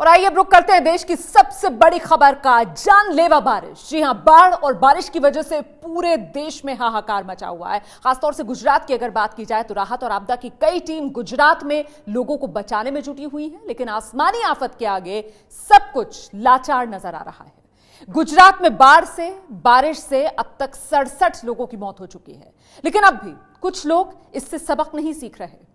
और आइए अब रुक करते हैं देश की सबसे बड़ी खबर का। जानलेवा बारिश, जी हां, बाढ़ और बारिश की वजह से पूरे देश में हाहाकार मचा हुआ है। खासतौर से गुजरात की अगर बात की जाए तो राहत और आपदा की कई टीम गुजरात में लोगों को बचाने में जुटी हुई है, लेकिन आसमानी आफत के आगे सब कुछ लाचार नजर आ रहा है। गुजरात में बाढ़ से, बारिश से अब तक 67 लोगों की मौत हो चुकी है, लेकिन अब भी कुछ लोग इससे सबक नहीं सीख रहे।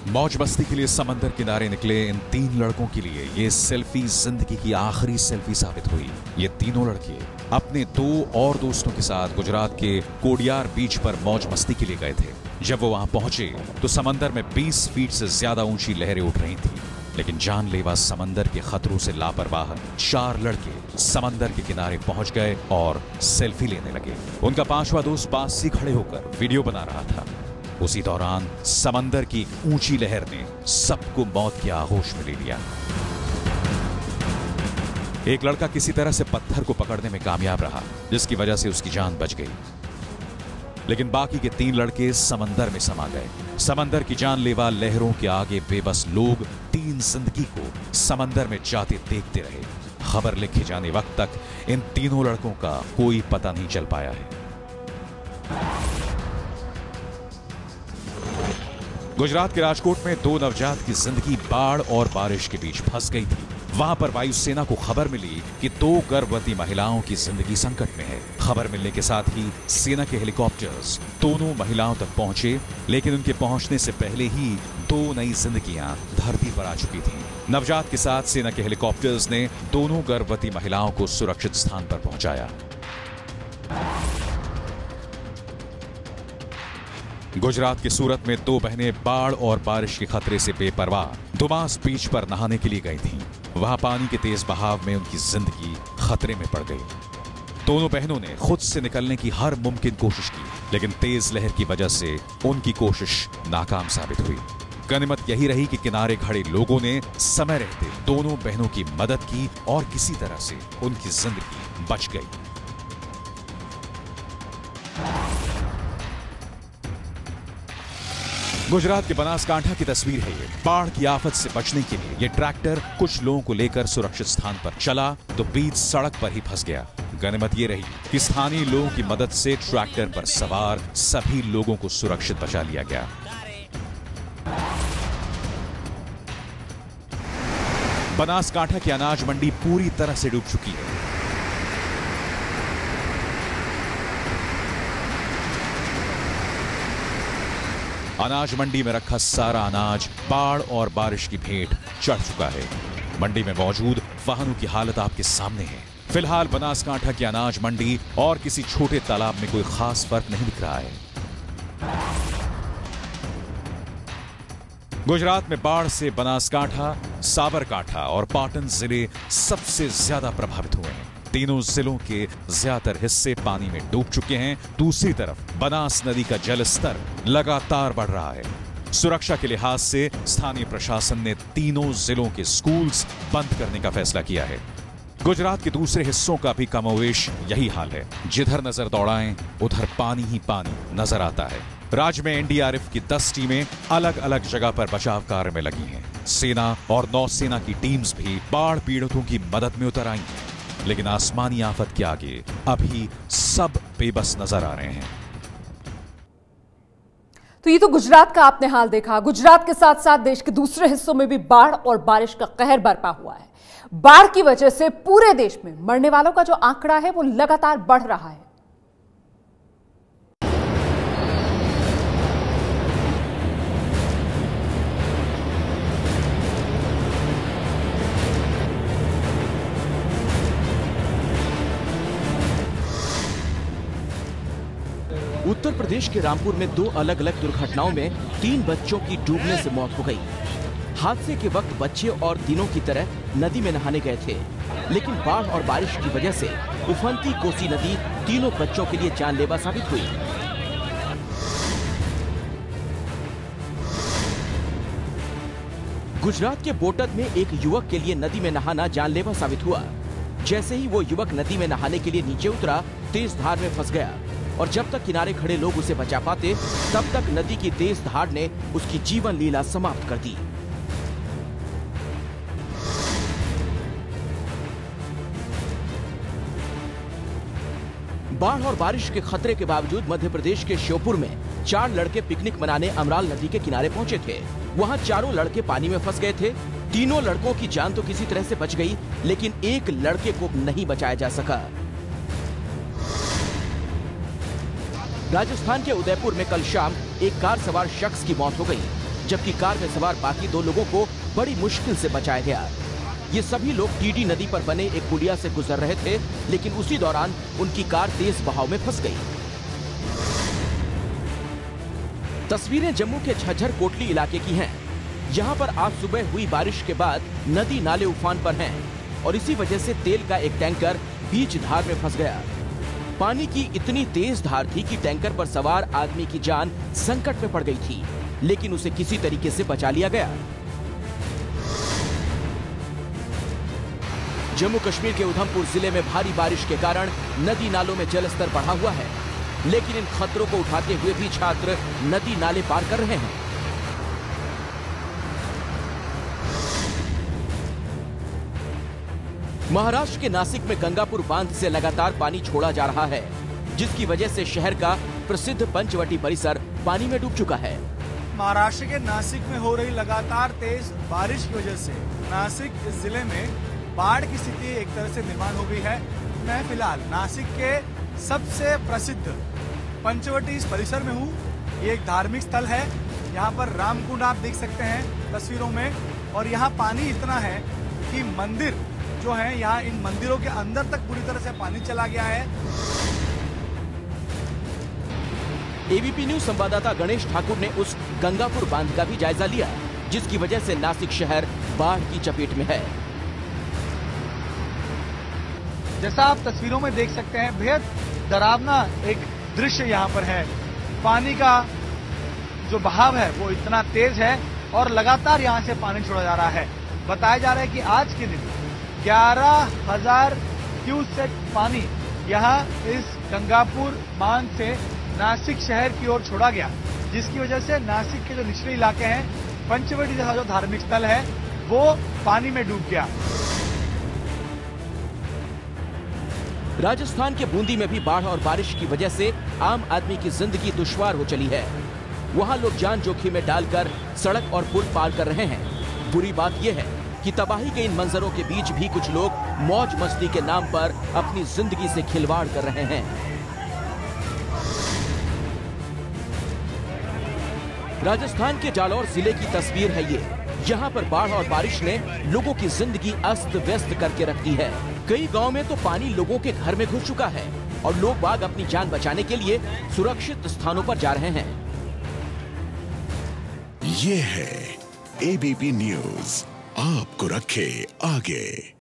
मौज मस्ती के लिए समंदर किनारे निकले इन 3 लड़कों के लिए ये सेल्फी जिंदगी की आखिरी सेल्फी साबित हुई। ये तीनों लड़के अपने 2 और दोस्तों के साथ गुजरात के कोडियार बीच पर मौज मस्ती के लिए गए थे। जब वो वहां पहुंचे तो समंदर में 20 फीट से ज्यादा ऊंची लहरें उठ रही थी, लेकिन जानलेवा समंदर के खतरों से लापरवाह 4 लड़के समंदर के किनारे पहुंच गए और सेल्फी लेने लगे। उनका 5वां दोस्त पास से खड़े होकर वीडियो बना रहा था। उसी दौरान समंदर की ऊंची लहर ने सबको मौत के आगोश में ले लिया। एक लड़का किसी तरह से पत्थर को पकड़ने में कामयाब रहा, जिसकी वजह से उसकी जान बच गई, लेकिन बाकी के 3 लड़के समंदर में समा गए। समंदर की जानलेवा लहरों के आगे बेबस लोग 3 जिंदगी को समंदर में जाते देखते रहे। खबर लिखे जाने वक्त तक इन तीनों लड़कों का कोई पता नहीं चल पाया है। गुजरात के राजकोट में 2 नवजात की जिंदगी बाढ़ और बारिश के बीच फंस गई थी। वहां पर वायुसेना को खबर मिली कि 2 गर्भवती महिलाओं की जिंदगी संकट में है। खबर मिलने के साथ ही सेना के हेलीकॉप्टर्स दोनों महिलाओं तक पहुंचे, लेकिन उनके पहुंचने से पहले ही 2 नई जिंदगियां धरती पर आ चुकी थीं। नवजात के साथ सेना के हेलीकॉप्टर्स ने दोनों गर्भवती महिलाओं को सुरक्षित स्थान पर पहुंचाया। गुजरात के सूरत में 2 बहनें बाढ़ और बारिश के खतरे से बेपरवाह दुमास बीच पर नहाने के लिए गई थीं। वहां पानी के तेज बहाव में उनकी जिंदगी खतरे में पड़ गई। दोनों बहनों ने खुद से निकलने की हर मुमकिन कोशिश की, लेकिन तेज लहर की वजह से उनकी कोशिश नाकाम साबित हुई। गनीमत यही रही कि किनारे खड़े लोगों ने समय रहते दोनों बहनों की मदद की और किसी तरह से उनकी जिंदगी बच गई। गुजरात के बनासकांठा की तस्वीर है ये। बाढ़ की आफत से बचने के लिए ये ट्रैक्टर कुछ लोगों को लेकर सुरक्षित स्थान पर चला तो बीच सड़क पर ही फंस गया। गनीमत ये रही कि स्थानीय लोगों की मदद से ट्रैक्टर पर सवार सभी लोगों को सुरक्षित बचा लिया गया। बनासकांठा की अनाज मंडी पूरी तरह से डूब चुकी है। अनाज मंडी में रखा सारा अनाज बाढ़ और बारिश की भेंट चढ़ चुका है। मंडी में मौजूद वाहनों की हालत आपके सामने है। फिलहाल बनासकांठा की अनाज मंडी और किसी छोटे तालाब में कोई खास फर्क नहीं दिख रहा है। गुजरात में बाढ़ से बनासकांठा, साबरकांठा और पाटन जिले सबसे ज्यादा प्रभावित हुए हैं। तीनों जिलों के ज्यादातर हिस्से पानी में डूब चुके हैं। दूसरी तरफ बनास नदी का जल स्तर लगातार बढ़ रहा है। सुरक्षा के लिहाज से स्थानीय प्रशासन ने तीनों जिलों के स्कूल्स बंद करने का फैसला किया है। गुजरात के दूसरे हिस्सों का भी कमोवेश यही हाल है। जिधर नजर दौड़ाएं उधर पानी ही पानी नजर आता है। राज्य में एनडीआरएफ की 10 टीमें अलग अलग जगह पर बचाव कार्य में लगी हैं। सेना और नौसेना की टीम्स भी बाढ़ पीड़ितों की मदद में उतर आई हैं, लेकिन आसमानी आफत के आगे अभी सब बेबस नजर आ रहे हैं। तो ये तो गुजरात का आपने हाल देखा। गुजरात के साथ साथ देश के दूसरे हिस्सों में भी बाढ़ और बारिश का कहर बरपा हुआ है। बाढ़ की वजह से पूरे देश में मरने वालों का जो आंकड़ा है वो लगातार बढ़ रहा है। उत्तर प्रदेश के रामपुर में 2 अलग अलग दुर्घटनाओं में 3 बच्चों की डूबने से मौत हो गई। हादसे के वक्त बच्चे और दिनों की तरह नदी में नहाने गए थे, लेकिन बाढ़ और बारिश की वजह से उफनती कोसी नदी तीनों बच्चों के लिए जानलेवा साबित हुई। गुजरात के बोटाद में एक युवक के लिए नदी में नहाना जानलेवा साबित हुआ। जैसे ही वो युवक नदी में नहाने के लिए नीचे उतरा, तेज धार में फंस गया। और जब तक किनारे खड़े लोग उसे बचा पाते, तब तक नदी की तेज धार ने उसकी जीवन लीला समाप्त कर दी। बाढ़ और बारिश के खतरे के बावजूद मध्य प्रदेश के श्योपुर में 4 लड़के पिकनिक मनाने अमराल नदी के किनारे पहुंचे थे। वहां चारों लड़के पानी में फंस गए थे। तीनों लड़कों की जान तो किसी तरह से बच गई, लेकिन एक लड़के को नहीं बचाया जा सका। राजस्थान के उदयपुर में कल शाम एक कार सवार शख्स की मौत हो गई, जबकि कार में सवार बाकी 2 लोगों को बड़ी मुश्किल से बचाया गया। ये सभी लोग टीडी नदी पर बने एक पुलिया से गुजर रहे थे, लेकिन उसी दौरान उनकी कार तेज बहाव में फंस गई। तस्वीरें जम्मू के झज्जर कोटली इलाके की हैं। यहाँ पर आज सुबह हुई बारिश के बाद नदी नाले उफान पर हैं और इसी वजह से तेल का एक टैंकर बीच धार में फंस गया। पानी की इतनी तेज धार थी कि टैंकर पर सवार आदमी की जान संकट में पड़ गई थी, लेकिन उसे किसी तरीके से बचा लिया गया। जम्मू कश्मीर के उधमपुर जिले में भारी बारिश के कारण नदी नालों में जलस्तर बढ़ा हुआ है, लेकिन इन खतरों को उठाते हुए भी छात्र नदी नाले पार कर रहे हैं। महाराष्ट्र के नासिक में गंगापुर बांध से लगातार पानी छोड़ा जा रहा है, जिसकी वजह से शहर का प्रसिद्ध पंचवटी परिसर पानी में डूब चुका है। महाराष्ट्र के नासिक में हो रही लगातार तेज बारिश की वजह से नासिक जिले में बाढ़ की स्थिति एक तरह से निर्माण हो गई है। मैं फिलहाल नासिक के सबसे प्रसिद्ध पंचवटी इस परिसर में हूँ। ये एक धार्मिक स्थल है। यहाँ पर रामकुंड आप देख सकते हैं तस्वीरों में, और यहाँ पानी इतना है कि मंदिर जो है, यहाँ इन मंदिरों के अंदर तक पूरी तरह से पानी चला गया है। एबीपी न्यूज संवाददाता गणेश ठाकुर ने उस गंगापुर बांध का भी जायजा लिया, जिसकी वजह से नासिक शहर बाढ़ की चपेट में है। जैसा आप तस्वीरों में देख सकते हैं, बेहद डरावना एक दृश्य यहाँ पर है। पानी का जो बहाव है वो इतना तेज है और लगातार यहाँ से पानी छोड़ा जा रहा है। बताया जा रहा है कि आज के दिन 11,000 क्यूसेक पानी यहाँ इस गंगापुर बांध से नासिक शहर की ओर छोड़ा गया, जिसकी वजह से नासिक के जो निचले इलाके हैं, पंचवटी जैसा जो धार्मिक स्थल है, वो पानी में डूब गया। राजस्थान के बूंदी में भी बाढ़ और बारिश की वजह से आम आदमी की जिंदगी दुश्वार हो चली है। वहां लोग जान जोखिम में डालकर सड़क और पुल पार कर रहे हैं। बुरी बात यह है कि तबाही के इन मंजरों के बीच भी कुछ लोग मौज मस्ती के नाम पर अपनी जिंदगी से खिलवाड़ कर रहे हैं। राजस्थान के जालौर जिले की तस्वीर है ये। यहाँ पर बाढ़ और बारिश ने लोगों की जिंदगी अस्त व्यस्त करके रख दी है। कई गांव में तो पानी लोगों के घर में घुस चुका है और लोग बाग अपनी जान बचाने के लिए सुरक्षित स्थानों पर जा रहे हैं। ये है एबीपी न्यूज, आपको रखे आगे।